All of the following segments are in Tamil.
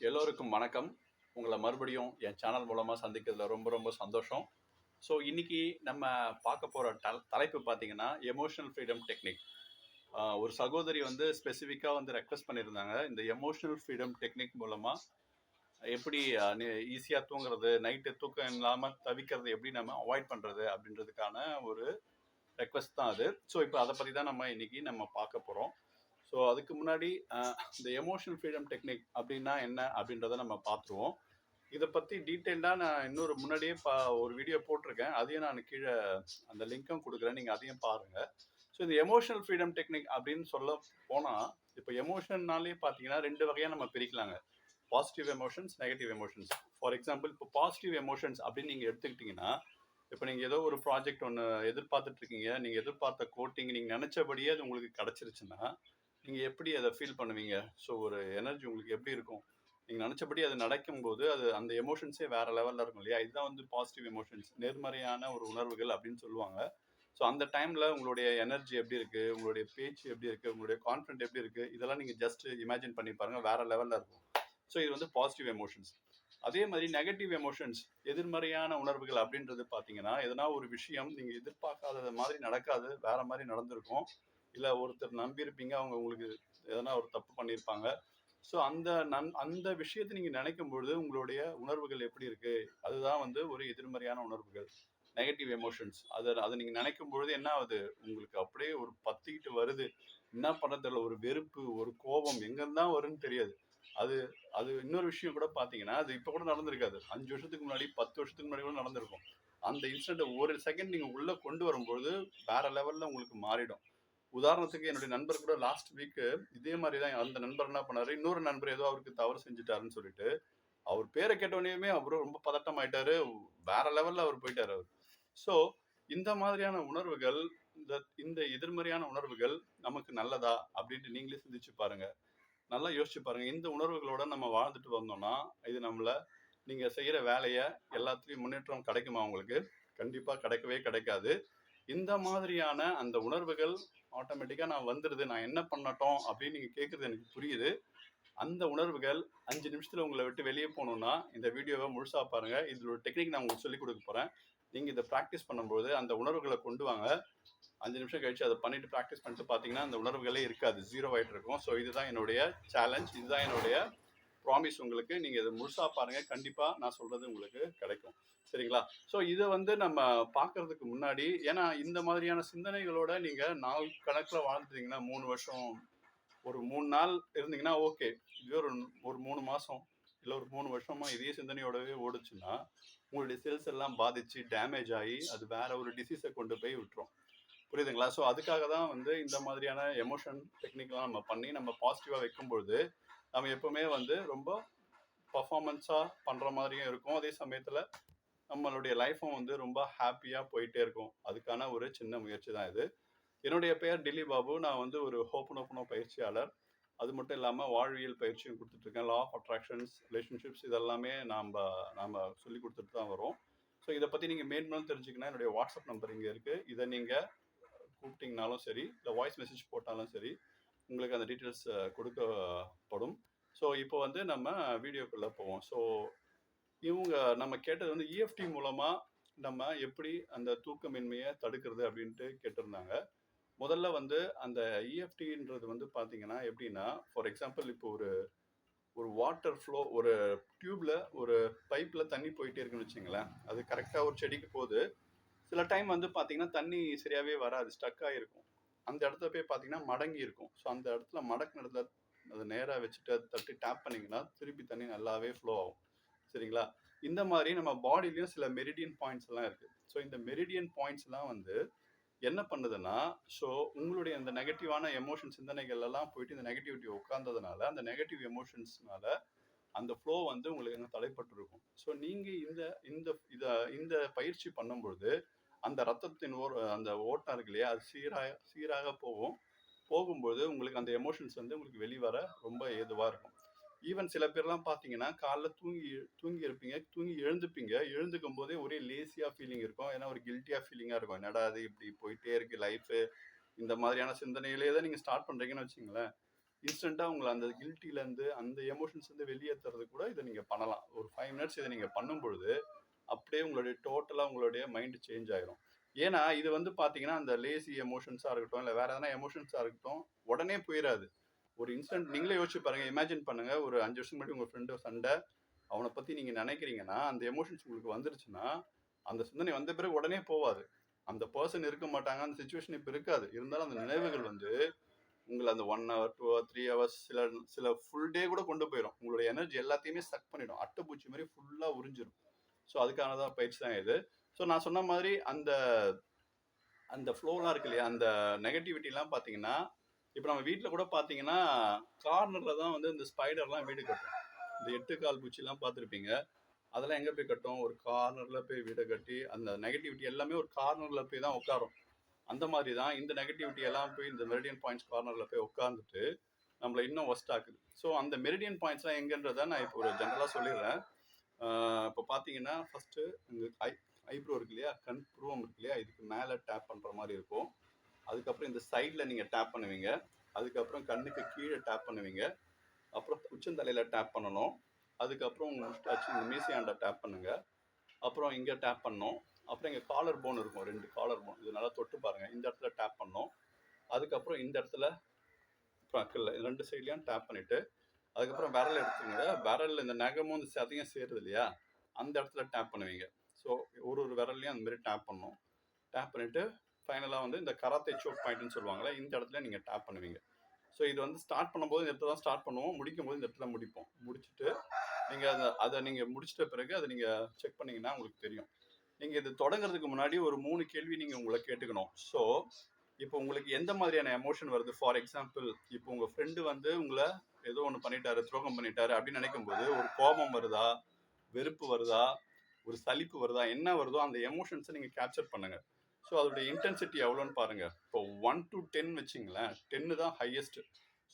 எல்லோருக்கும் வணக்கம். உங்களை மறுபடியும் என் சேனல் மூலமாக சந்திக்கிறதுல ரொம்ப ரொம்ப சந்தோஷம். ஸோ இன்னைக்கு நம்ம பார்க்க போகிற தலைப்பு பார்த்தீங்கன்னா எமோஷனல் ஃப்ரீடம் டெக்னிக். ஒரு சகோதரி வந்து ஸ்பெசிஃபிக்காக வந்து ரெக்வஸ்ட் பண்ணியிருந்தாங்க. இந்த எமோஷனல் ஃப்ரீடம் டெக்னிக் மூலமாக எப்படி ஈஸியாக தூங்குறது, நைட்டு தூக்கம் இல்லாமல் தவிக்கிறது எப்படி நம்ம அவாய்ட் பண்ணுறது அப்படின்றதுக்கான ஒரு ரெக்வஸ்ட் தான் அது. ஸோ இப்போ அதை பற்றி தான் நம்ம பார்க்க போகிறோம். ஸோ அதுக்கு முன்னாடி இந்த எமோஷனல் ஃப்ரீடம் டெக்னிக் அப்படின்னா என்ன அப்படின்றத நம்ம பார்த்துருவோம். இதை பற்றி டீட்டெயில்டாக நான் இன்னொரு முன்னாடியே ஒரு வீடியோ போட்டிருக்கேன். அதையும் நான் கீழே அந்த லிங்க்கும் கொடுக்குறேன், நீங்கள் அதையும் பாருங்கள். ஸோ இந்த எமோஷனல் ஃப்ரீடம் டெக்னிக் அப்படின்னு சொல்ல போனால், இப்போ எமோஷன்னாலே பார்த்தீங்கன்னா 2 வகையாக நம்ம பிரிக்கலாங்க. Positive emotions, negative emotions. For example, இப்போ பாசிட்டிவ் எமோஷன்ஸ் அப்படின்னு நீங்கள் எடுத்துக்கிட்டிங்கன்னா, இப்போ நீங்கள் ஏதோ ஒரு ப்ராஜெக்ட் ஒன்று எதிர்பார்த்துட்டு இருக்கீங்க, நீங்கள் எதிர்பார்த்த கோட்டிங் நீங்கள் நினச்சபடியே அது உங்களுக்கு கிடச்சிருச்சுன்னா நீங்கள் எப்படி அதை ஃபீல் பண்ணுவீங்க? ஸோ ஒரு எனர்ஜி உங்களுக்கு எப்படி இருக்கும்? நீங்கள் நினச்சபடி அது நடக்கும்போது அது அந்த எமோஷன்ஸே வேறு லெவலில் இருக்கும் இல்லையா? இதுதான் வந்து பாசிட்டிவ் எமோஷன்ஸ், நேர்மறையான ஒரு உணர்வுகள் அப்படின்னு சொல்லுவாங்க. ஸோ அந்த டைமில் உங்களுடைய எனர்ஜி எப்படி இருக்குது, உங்களுடைய பேச்சு எப்படி இருக்குது, உங்களுடைய கான்ஃபிடென்ட் எப்படி இருக்குது, இதெல்லாம் நீங்கள் ஜஸ்ட் இமேஜின் பண்ணி பாருங்கள், வேறு லெவலில் இருக்கும். ஸோ இது வந்து பாசிட்டிவ் எமோஷன்ஸ். அதே மாதிரி நெகட்டிவ் எமோஷன்ஸ், எதிர்மறையான உணர்வுகள் அப்படின்றது பார்த்தீங்கன்னா, எதனா ஒரு விஷயம் நீங்கள் எதிர்பார்க்காதது மாதிரி நடக்காது, வேறு மாதிரி நடந்திருக்கும். இல்லை ஒருத்தர் நம்பியிருப்பீங்க, அவங்க உங்களுக்கு எதனா ஒரு தப்பு பண்ணியிருப்பாங்க. ஸோ அந்த விஷயத்தை நீங்கள் நினைக்கும் பொழுது உங்களுடைய உணர்வுகள் எப்படி இருக்குது, அதுதான் வந்து ஒரு எதிர்மறையான உணர்வுகள், நெகட்டிவ் எமோஷன்ஸ். அதை நீங்கள் நினைக்கும் பொழுது என்ன ஆகுது, உங்களுக்கு அப்படியே ஒரு பத்திக்கிட்டு வருது. என்ன பண்ணுறதில்ல, ஒரு வெறுப்பு, ஒரு கோபம் எங்கேருந்தான் வரும்னு தெரியாது. அது அது இன்னொரு விஷயம் கூட பார்த்தீங்கன்னா, அது இப்போ கூட நடந்திருக்காது. 5 வருஷத்துக்கு முன்னாடி, 10 வருஷத்துக்கு முன்னாடி கூட நடந்திருக்கும். அந்த இன்சிடென்ட்டை ஒரு செகண்ட் நீங்கள் உள்ளே கொண்டு வரும்பொழுது வேற லெவலில் உங்களுக்கு மாறிடும். உதாரணத்துக்கு என்னுடைய நண்பர் கூட லாஸ்ட் வீக்கு இதே மாதிரி தான். அந்த நண்பர் என்ன பண்ணாரு, இன்னொரு நண்பர் ஏதோ அவருக்கு தவறு செஞ்சுட்டாருன்னு சொல்லிட்டு அவர் பேரை கேட்டோடனேயுமே அவரும் ரொம்ப பதட்டம் ஆயிட்டாரு. வேற லெவல்ல அவர் போயிட்டாரு அவர். ஸோ இந்த மாதிரியான உணர்வுகள், இந்த இந்த எதிர்மறையான உணர்வுகள் நமக்கு நல்லதா அப்படின்ட்டு நீங்களே சிந்திச்சு பாருங்க. நல்லா யோசிச்சு பாருங்க. இந்த உணர்வுகளோட நம்ம வாழ்ந்துட்டு வந்தோம்னா இது நம்மள, நீங்க செய்யற வேலையை எல்லாத்துலயும் முன்னேற்றம் கிடைக்குமா உங்களுக்கு? கண்டிப்பா கிடைக்கவே கிடைக்காது. இந்த மாதிரியான அந்த உணர்வுகள் ஆட்டோமேட்டிக்கா நான் வந்துடுது, நான் என்ன பண்ணட்டும் அப்படின்னு நீங்க கேட்கறது எனக்கு புரியுது. அந்த உணர்வுகள் 5 நிமிஷத்துல உங்களை விட்டு வெளியே போகணும்னா இந்த வீடியோவை முழுசா பாருங்க. இதுல ஒரு டெக்னிக் நான் உங்களுக்கு சொல்லிக் கொடுக்க போறேன். நீங்க இதை ப்ராக்டிஸ் பண்ணும்போது அந்த உணர்வுகளை கொண்டு வாங்க. 5 நிமிஷம் கழிச்சு அதை பண்ணிட்டு ப்ராக்டிஸ் பண்ணிட்டு பார்த்தீங்கன்னா அந்த உணர்வுகளே இருக்காது, ஜீரோ ஆகிட்டு இருக்கும். ஸோ இதுதான் என்னுடைய சேலஞ்ச், இதுதான் என்னுடைய ப்ராமிஸ் உங்களுக்கு. நீங்கள் இதை முழுசாக பாருங்கள், கண்டிப்பாக நான் சொல்கிறது உங்களுக்கு கிடைக்கும். சரிங்களா? ஸோ இதை வந்து நம்ம பார்க்கறதுக்கு முன்னாடி, ஏன்னா இந்த மாதிரியான சிந்தனைகளோட நீங்கள் நாள் கணக்கில் வாழ்ந்துட்டீங்கன்னா 3 வருஷம், ஒரு 3 நாள் இருந்தீங்கன்னா ஓகே. இதுவே ஒரு 3 மாதம் இல்லை ஒரு 3 வருஷமா இதே சிந்தனையோடவே ஓடுச்சுன்னா உங்களுடைய செல்ஸ் எல்லாம் பாதிச்சு டேமேஜ் ஆகி அது வேற ஒரு டிசீஸை கொண்டு போய் விட்டுரும். புரியுதுங்களா? ஸோ அதுக்காக தான் வந்து இந்த மாதிரியான எமோஷன் டெக்னிக்லாம் நம்ம பண்ணி நம்ம பாசிட்டிவாக வைக்கும்பொழுது நம்ம எப்பவுமே வந்து ரொம்ப பர்ஃபார்மன்ஸாக பண்ணுற மாதிரியும் இருக்கும். அதே சமயத்தில் நம்மளுடைய லைஃப்பும் வந்து ரொம்ப ஹாப்பியாக போயிட்டே இருக்கும். அதுக்கான ஒரு சின்ன முயற்சி தான் இது. என்னுடைய பெயர் டில்லி பாபு. நான் வந்து ஒரு ஹோப்பனோப்பனோ பயிற்சியாளர். அது மட்டும் இல்லாமல் வாழ்வியல் பயிற்சியும் கொடுத்துட்ருக்கேன். லா ஆஃப் அட்ராக்ஷன்ஸ், ரிலேஷன்ஷிப்ஸ் இதெல்லாமே நாம் சொல்லி கொடுத்துட்டு தான் வரோம். ஸோ இதை பற்றி நீங்கள் மேன்மேலும் தெரிஞ்சுக்கணும். என்னுடைய வாட்ஸ்அப் நம்பர் இங்கே இருக்குது. இதை நீங்கள் கூப்பிட்டிங்கனாலும் சரி, இல்லை வாய்ஸ் மெசேஜ் போட்டாலும் சரி, உங்களுக்கு அந்த டீட்டெயில்ஸ் கொடுக்கப்படும். ஸோ இப்போ வந்து நம்ம வீடியோக்குள்ளே போவோம். ஸோ நம்ம கேட்டது வந்து இஎஃப்டி மூலமாக நம்ம எப்படி அந்த தூக்கமின்மையை தடுக்கிறது அப்படின்ட்டு கேட்டிருந்தாங்க. முதல்ல வந்து அந்த இஎஃப்டின்றது வந்து பார்த்தீங்கன்னா எப்படின்னா, ஃபார் எக்ஸாம்பிள் இப்போ ஒரு வாட்டர் ஃப்ளோ, ஒரு டியூப்ல ஒரு பைப்பில் தண்ணி போயிட்டே இருக்குன்னு வச்சுங்களேன். அது கரெக்டாக ஒரு செடிக்கு போகுது. சில டைம் வந்து பார்த்தீங்கன்னா தண்ணி சரியாகவே வராது, ஸ்டக் ஆகிருக்கும். அந்த இடத்துல போய் பார்த்தீங்கன்னா மடங்கி இருக்கும். ஸோ அந்த இடத்துல மடக்கு இடத்துல அதை நேராக வச்சுட்டு அதை தட்டி டேப் பண்ணிங்கன்னா திருப்பி தண்ணி நல்லாவே ஃப்ளோ ஆகும். சரிங்களா? இந்த மாதிரி நம்ம பாடியிலையும் சில மெரிடியன் பாயிண்ட்ஸ் எல்லாம் இருக்குது. ஸோ இந்த மெரிடியன் பாயிண்ட்ஸ்லாம் வந்து என்ன பண்ணுதுன்னா, ஸோ உங்களுடைய அந்த நெகட்டிவான எமோஷன் சிந்தனைகள் எல்லாம் போயிட்டு இந்த நெகட்டிவிட்டி உட்கார்ந்ததுனால அந்த நெகட்டிவ் எமோஷன்ஸ்னால அந்த ஃப்ளோ வந்து உங்களுக்கு தடைப்பட்டு இருக்கும். ஸோ நீங்கள் இந்த இந்த இதை இந்த பயிற்சி பண்ணும்பொழுது அந்த ரத்தத்தின் அந்த ஓட்டம் இருக்கு இல்லையா, அது சீராக போகும்போது உங்களுக்கு அந்த எமோஷன்ஸ் வந்து உங்களுக்கு வெளிவர ரொம்ப ஏதுவாக இருக்கும். ஈவன் சில பேர்லாம் பார்த்தீங்கன்னா காலைல தூங்கி இருப்பீங்க, தூங்கி எழுந்துக்கும் போதே ஒரே லேசியாக ஃபீலிங் இருக்கும். ஏன்னா ஒரு கில்ட்டியாக ஃபீலிங்காக இருக்கும். என்னடா அது இப்படி போயிட்டே இருக்கு லைஃபு, இந்த மாதிரியான சிந்தனையிலே தான் நீங்கள் ஸ்டார்ட் பண்ணுறீங்கன்னு வச்சுங்களேன். இன்ஸ்டண்ட்டாக உங்களை அந்த கில்ட்டிலேருந்து அந்த எமோஷன்ஸ்லேருந்து வெளியேற்றுறது கூட இதை நீங்கள் பண்ணலாம். ஒரு 5 மினிட்ஸ் இதை நீங்கள் பண்ணும் பொழுது அப்படியே உங்களுடைய டோட்டலாக உங்களுடைய மைண்டு சேஞ்ச் ஆயிரும். ஏன்னா இது வந்து பார்த்தீங்கன்னா அந்த லேசி எமோஷன்ஸாக இருக்கட்டும், இல்லை வேற எதனா எமோஷன்ஸாக இருக்கட்டும், உடனே போயிடாது. ஒரு இன்ஸ்டன்ட் நீங்களே யோசிச்சு பாருங்க, இமேஜின் பண்ணுங்க, ஒரு 5 வருஷம் முன்னாடி உங்கள் ஃப்ரெண்டு சண்டை, அவனை பற்றி நீங்கள் நினைக்கிறீங்கன்னா அந்த எமோஷன்ஸ் உங்களுக்கு வந்துருச்சுன்னா அந்த சிந்தனை வந்த பிறகு உடனே போவாது. அந்த பர்சன் இருக்க மாட்டாங்க, அந்த சுச்சுவேஷன் இப்போ இருக்காது. இருந்தாலும் அந்த நினைவுகள் வந்து உங்களை அந்த 1 ஹவர் 2 ஹவர் 3 ஹவர்ஸ் சில ஃபுல் டே கூட கொண்டு போயிடும். உங்களுடைய எனர்ஜி எல்லாத்தையுமே சக் பண்ணிடும், அட்டைப்பூச்சி மாதிரி ஃபுல்லாக உறிஞ்சிடும். ஸோ அதுக்கானதான் பயிற்சி தான் இது. ஸோ நான் சொன்ன மாதிரி அந்த அந்த ஃப்ளோலாம் இருக்கு இல்லையா, அந்த நெகட்டிவிட்டிலாம் பார்த்தீங்கன்னா இப்போ நம்ம வீட்டில் கூட பார்த்தீங்கன்னா கார்னரில் தான் வந்து இந்த ஸ்பைடர்லாம் வீடு கட்டும். இந்த 8 கால் பூச்சிலாம் பார்த்துருப்பீங்க. அதெல்லாம் எங்கே போய் கட்டும்? ஒரு கார்னரில் போய் வீடை கட்டி அந்த நெகட்டிவிட்டி எல்லாமே ஒரு கார்னரில் போய் தான் உட்காரும். அந்த மாதிரி தான் இந்த நெகட்டிவிட்டி எல்லாம் போய் இந்த மெரிடியன் பாயிண்ட்ஸ் கார்னரில் போய் உட்காந்துட்டு நம்மளை இன்னும் ஒஸ்ட் ஆக்குது. ஸோ அந்த மெரிடியன் பாயிண்ட்ஸ்லாம் எங்கன்றதை நான் இப்போ ஒரு ஜென்ரலாக சொல்லிடுறேன். இப்போ பார்த்தீங்கன்னா ஃபஸ்ட்டு உங்கள் ஐப்ரோ இருக்கு இல்லையா, கண் புருவம் இருக்கு இல்லையா, இதுக்கு மேலே டேப் பண்ணுற மாதிரி இருக்கும். அதுக்கப்புறம் இந்த சைடில் நீங்கள் டேப் பண்ணுவீங்க. அதுக்கப்புறம் கண்ணுக்கு கீழே டேப் பண்ணுவீங்க. அப்புறம் உச்சந்தலையில் டேப் பண்ணணும். அதுக்கப்புறம் உங்கள் முஸ்டாச்சு இந்த மீசையாண்ட டேப் பண்ணுங்கள். அப்புறம் இங்கே டேப் பண்ணணும். அப்புறம் இங்கே காலர் போன் இருக்கும், 2 காலர் போன், இது நல்லா தொட்டு பாருங்கள். இந்த இடத்துல டேப் பண்ணணும். அதுக்கப்புறம் இந்த இடத்துல பக்கத்தில் 2 சைட்லையும் டேப் பண்ணிவிட்டு அதுக்கப்புறம் விரல் எடுத்துங்க. விரலில் இந்த நகமும் இந்த சதையும் சேருது இல்லையா, அந்த இடத்துல டேப் பண்ணுவீங்க. ஸோ ஒரு விரல்லையும் அந்த மாதிரி டேப் பண்ணணும். டேப் பண்ணிவிட்டு ஃபைனலாக வந்து இந்த கராத்தே சோக் பாயிண்ட்னு சொல்லுவாங்களே, இந்த இடத்துல நீங்கள் டேப் பண்ணுவீங்க. ஸோ இது வந்து ஸ்டார்ட் பண்ணும்போது இந்த இடத்துல தான் ஸ்டார்ட் பண்ணுவோம், முடிக்கும் போது இந்த இடத்துல முடிப்போம். முடிச்சுட்டு நீங்கள் அதை நீங்கள் முடிச்சிட்ட பிறகு அதை நீங்கள் செக் பண்ணிங்கன்னா உங்களுக்கு தெரியும். நீங்கள் இது தொடங்குறதுக்கு முன்னாடி ஒரு 3 கேள்வி நீங்கள் உங்களை கேட்டுக்கணும். ஸோ இப்போ உங்களுக்கு எந்த மாதிரியான எமோஷன் வருது? ஃபார் எக்ஸாம்பிள், இப்போ உங்கள் ஃப்ரெண்டு வந்து உங்களை ஏதோ ஒன்று பண்ணிட்டாரு, துரோகம் பண்ணிட்டாரு அப்படின்னு நினைக்கும் போது ஒரு கோபம் வருதா, வெறுப்பு வருதா, ஒரு சலிப்பு வருதா, என்ன வருதோ அந்த எமோஷன்ஸை நீங்கள் கேப்சர் பண்ணுங்க. ஸோ அதோடைய இன்டென்சிட்டி எவ்வளோன்னு பாருங்க. இப்போ 1 to 10 வச்சிங்களேன், 10 தான் ஹையஸ்ட்,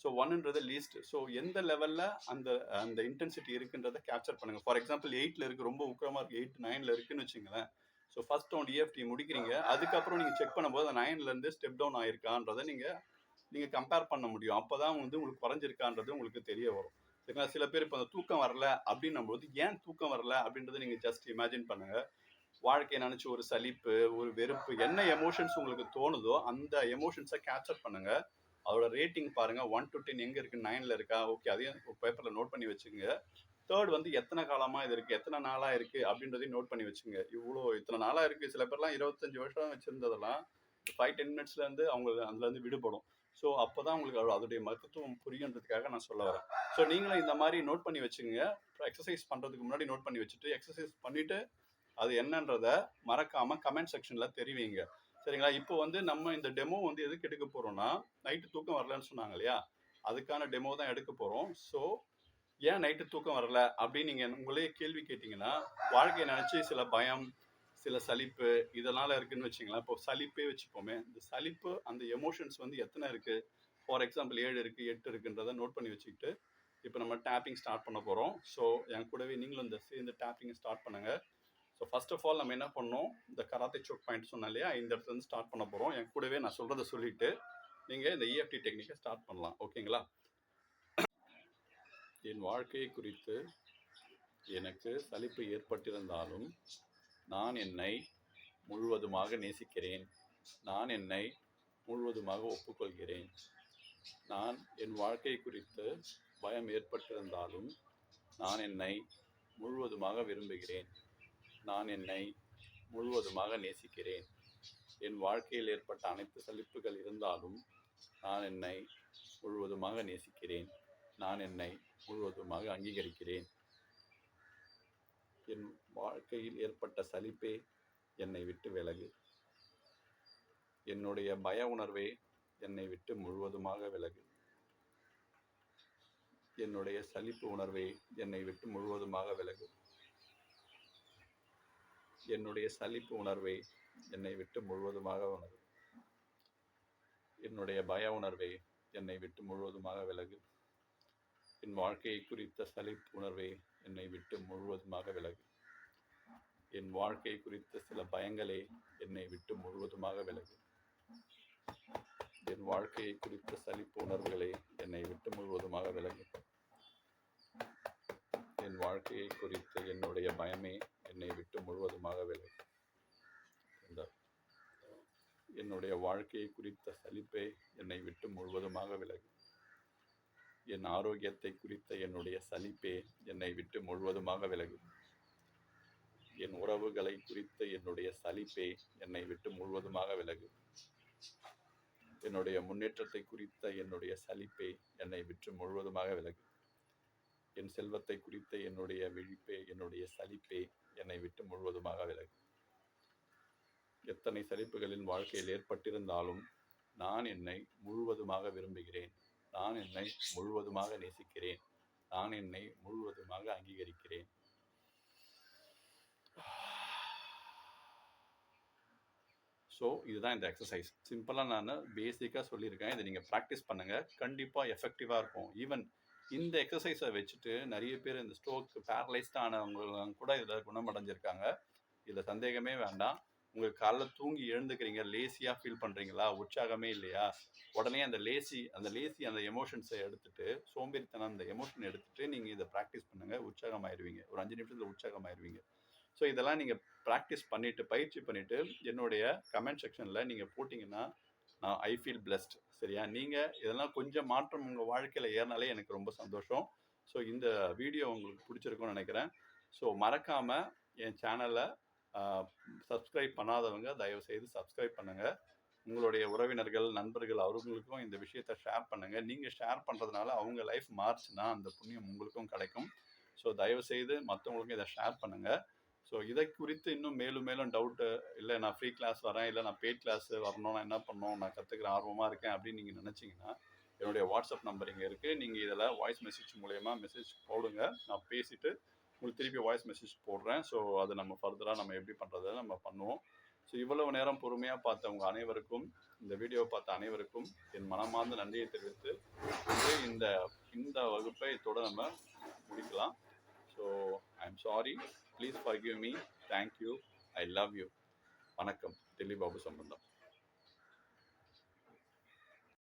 ஸோ 1ன்றது லீஸ்ட். ஸோ எந்த லெவலில் அந்த அந்த இன்டென்சிட்டி இருக்குன்றதை கேப்சர் பண்ணுங்க. ஃபார் எக்ஸாம்பிள் 8ல் இருக்குது, ரொம்ப ஊக்கமாக இருக்குது, 8 9ல் இருக்குன்னு வச்சுங்களேன். So first round EFT முடிக்கிறீங்க. அதுக்கப்புறம் நீங்கள் செக் பண்ணும்போது அந்த 9லேருந்து ஸ்டெப் டவுன் ஆயிருக்கான்றதை நீங்கள் கம்பேர் பண்ண முடியும். அப்போ தான் வந்து உங்களுக்கு குறைஞ்சிருக்கான்றது உங்களுக்கு தெரிய வரும். சரிங்களா? சில பேர் இப்போ அந்த தூக்கம் வரல அப்படின்னும்போது ஏன் தூக்கம் வரல அப்படின்றத நீங்கள் ஜஸ்ட் இமேஜின் பண்ணுங்கள். வாழ்க்கையை நினச்சி ஒரு சலிப்பு, ஒரு வெறுப்பு, என்ன எமோஷன்ஸ் உங்களுக்கு தோணுதோ அந்த எமோஷன்ஸை கேப்சர் பண்ணுங்கள். அதோட ரேட்டிங் பாருங்கள், 1 to 10 எங்கே இருக்குது, 9ல் இருக்கா? ஓகே, அதையும் பேப்பரில் நோட் பண்ணி வச்சுக்கோங்க. தேர்ட் வந்து எத்தனை காலமாக இது இருக்குது, எத்தனை நாளாக இருக்குது அப்படின்றதையும் நோட் பண்ணி வச்சுங்க. இத்தனை நாளாக இருக்குது. சில பேர்லாம் 25 வருஷம் வச்சுருந்ததெல்லாம் 5-10 மினிட்ஸ்லேருந்து அவங்க அதுலேருந்து விடுபடும். ஸோ அப்போ தான் உங்களுக்கு அதோடைய மகத்துவம் புரியுன்றதுக்காக நான் சொல்ல வரேன். ஸோ நீங்களும் இந்த மாதிரி நோட் பண்ணி வச்சுங்க. எக்ஸசைஸ் பண்ணுறதுக்கு முன்னாடி நோட் பண்ணி வச்சுட்டு எக்ஸசைஸ் பண்ணிவிட்டு அது என்னன்றதை மறக்காமல் கமெண்ட் செக்ஷனில் தெரிவிங்க. சரிங்களா? இப்போ வந்து நம்ம இந்த டெமோ வந்து எதுக்கு எடுக்க போகிறோம்னா, நைட்டு தூக்கம் வரலன்னு சொன்னாங்க இல்லையா, அதுக்கான டெமோ தான் எடுக்க போகிறோம். ஸோ ஏன் நைட்டு தூக்கம் வரல அப்படின்னு நீங்கள் உங்களே கேள்வி கேட்டிங்கன்னா, வாழ்க்கையை நினச்சி சில பயம், சில சலிப்பு இதெல்லாம் இருக்குதுன்னு வச்சிங்களேன். இப்போ சலிப்பே வச்சுப்போமே, இந்த சலிப்பு அந்த எமோஷன்ஸ் வந்து எத்தனை இருக்குது? ஃபார் எக்ஸாம்பிள் 7 இருக்குது, 8 இருக்குன்றதை நோட் பண்ணி வச்சுக்கிட்டு இப்போ நம்ம டேப்பிங் ஸ்டார்ட் பண்ண போகிறோம். ஸோ என் கூடவே நீங்களும் இந்த டேப்பிங்கை ஸ்டார்ட் பண்ணுங்கள். ஸோ ஃபர்ஸ்ட் ஆஃப் ஆல் நம்ம என்ன பண்ணோம், இந்த கராத்தே சோக் பாயிண்ட் சொன்னோம் இல்லையா, இந்த இடத்துலேருந்து ஸ்டார்ட் பண்ண போகிறோம். என் கூடவே நான் சொல்கிறத சொல்லிவிட்டு நீங்கள் இந்த EFT டெக்னிக்கை ஸ்டார்ட் பண்ணலாம். ஓகேங்களா? என் வாழ்க்கையை குறித்து எனக்கு சலிப்பு ஏற்பட்டிருந்தாலும் நான் என்னை முழுவதுமாக நேசிக்கிறேன். நான் என்னை முழுவதுமாக ஒப்புக்கொள்கிறேன். நான் என் வாழ்க்கை குறித்து பயம் ஏற்பட்டிருந்தாலும் நான் என்னை முழுவதுமாக விரும்புகிறேன். நான் என்னை முழுவதுமாக நேசிக்கிறேன். என் வாழ்க்கையில் ஏற்பட்ட அனைத்து சலிப்புகள் இருந்தாலும் நான் என்னை முழுவதுமாக நேசிக்கிறேன். நான் என்னை முழுவதுமாக அங்கீகரிக்கிறேன். என் வாழ்க்கையில் ஏற்பட்ட சலிப்பே என்னை விட்டு விலகு. என்னுடைய பய உணர்வே என்னை விட்டு முழுவதுமாக விலகு. என்னுடைய சலிப்பு உணர்வே என்னை விட்டு முழுவதுமாக விலகு. என்னுடைய சலிப்பு உணர்வே என்னை விட்டு முழுவதுமாக விலகு. என்னுடைய பய உணர்வே என்னை விட்டு முழுவதுமாக விலகு. என் வாழ்க்கையை குறித்த சலிப்பு உணர்வே என்னை விட்டு முழுவதுமாக விலகு. என் வாழ்க்கை குறித்த சில பயங்களே என்னை விட்டு முழுவதுமாக விலகு. என் வாழ்க்கையை குறித்த சலிப்பு உணர்வுகளை என்னை விட்டு முழுவதுமாக விலகு. என் வாழ்க்கையை குறித்த என்னுடைய பயமே என்னை விட்டு முழுவதுமாக விலகு. என்னுடைய வாழ்க்கையை குறித்த சலிப்பே என்னை விட்டு முழுவதுமாக விலகு. என் ஆரோக்கியத்தை குறித்த என்னுடைய சலிப்பே என்னை விட்டு முழுவதுமாக விலகு. என் உறவுகளை குறித்த என்னுடைய சலிப்பே என்னை விட்டு முழுவதுமாக விலகு. என்னுடைய முன்னேற்றத்தை குறித்த என்னுடைய சலிப்பே என்னை விட்டு முழுவதுமாக விலகு. என் செல்வத்தை குறித்த என்னுடைய விழிப்பே என்னுடைய சலிப்பே என்னை விட்டு முழுவதுமாக விலகு. எத்தனை சலிப்புகளின் வாழ்க்கையில் ஏற்பட்டிருந்தாலும் நான் என்னை முழுவதுமாக விரும்புகிறேன். நான் என்னை முழுவதுமாக நேசிக்கிறேன். நான் என்னை முழுவதுமாக அங்கீகரிக்கிறேன். ஸோ இதுதான் இந்த எக்ஸசைஸ். சிம்பிளாக நான் பேசிக்காக சொல்லியிருக்கேன். இதை நீங்கள் ப்ராக்டிஸ் பண்ணுங்கள். கண்டிப்பாக எஃபெக்டிவாக இருக்கும். ஈவன் இந்த எக்ஸசைஸை வச்சுட்டு நிறைய பேர் இந்த ஸ்ட்ரோக் பேரலைஸ்ட் ஆனவங்க கூட இதில் குணமடைஞ்சிருக்காங்க. இதில் சந்தேகமே வேண்டாம். உங்களுக்கு காலைல தூங்கி எழுந்துக்கிறீங்க, லேசியாக ஃபீல் பண்ணுறீங்களா, உற்சாகமே இல்லையா, உடனே அந்த லேசி அந்த எமோஷன்ஸை எடுத்துகிட்டு, சோம்பேறித்தனம் அந்த எமோஷன் எடுத்துகிட்டு நீங்கள் இதை ப்ராக்டிஸ் பண்ணுங்கள். உற்சாகமாயிருவீங்க. ஒரு 5 நிமிஷத்தில் உற்சாகமாயிருவீங்க. ஸோ இதெல்லாம் நீங்கள் ப்ராக்டிஸ் பண்ணிவிட்டு, பயிற்சி பண்ணிவிட்டு என்னுடைய கமெண்ட் செக்ஷனில் நீங்கள் போட்டிங்கன்னா நான் ஐ ஃபீல் பிளஸ்ட். சரியா? நீங்கள் இதெல்லாம் கொஞ்சம் மாற்றம் உங்கள் வாழ்க்கையில் ஏறினாலே எனக்கு ரொம்ப சந்தோஷம். ஸோ இந்த வீடியோ உங்களுக்கு பிடிச்சிருக்கும்னு நினைக்கிறேன். ஸோ மறக்காமல் என் சேனலை சப்ஸ்கிரைப் பண்ணாதவங்க தயவுசெய்து சப்ஸ்கிரைப் பண்ணுங்கள். உங்களுடைய உறவினர்கள், நண்பர்கள் அவர்களுக்கும் இந்த விஷயத்தை ஷேர் பண்ணுங்கள். நீங்கள் ஷேர் பண்ணுறதுனால அவங்க லைஃப் மாறுச்சுன்னா அந்த புண்ணியம் உங்களுக்கும் கிடைக்கும். ஸோ தயவுசெய்து மற்றவங்களுக்கும் இதை ஷேர் பண்ணுங்கள். ஸோ இதை குறித்து இன்னும் மேலும் டவுட்டு, இல்லை நான் ஃப்ரீ கிளாஸ் வரேன், இல்லை நான் பெய்ட் கிளாஸ் வரணும், நான் என்ன பண்ணணும், நான் கற்றுக்கிற ஆர்வமாக இருக்கேன் அப்படின்னு நீங்கள் நினச்சிங்கன்னா என்னுடைய வாட்ஸ்அப் நம்பர் இங்கே இருக்குது. நீங்கள் இதில் வாய்ஸ் மெசேஜ் மூலயமா மெசேஜ் போடுங்க. நான் பேசிவிட்டு உங்களுக்கு திருப்பி வாய்ஸ் மெசேஜ் போடுறேன். ஸோ அது நம்ம ஃபர்தராக நம்ம எப்படி பண்ணுறதை நம்ம பண்ணுவோம். ஸோ இவ்வளவு நேரம் பொறுமையாக பார்த்தவங்க அனைவருக்கும், இந்த வீடியோவை பார்த்த அனைவருக்கும் என் மனமார்ந்த நன்றியை தெரிவித்து இந்த வகுப்பை இதோட நம்ம முடிக்கலாம். So I am sorry, please forgive me. Thank you, I love you. வணக்கம். தில்லி பாபு சம்பந்தம்.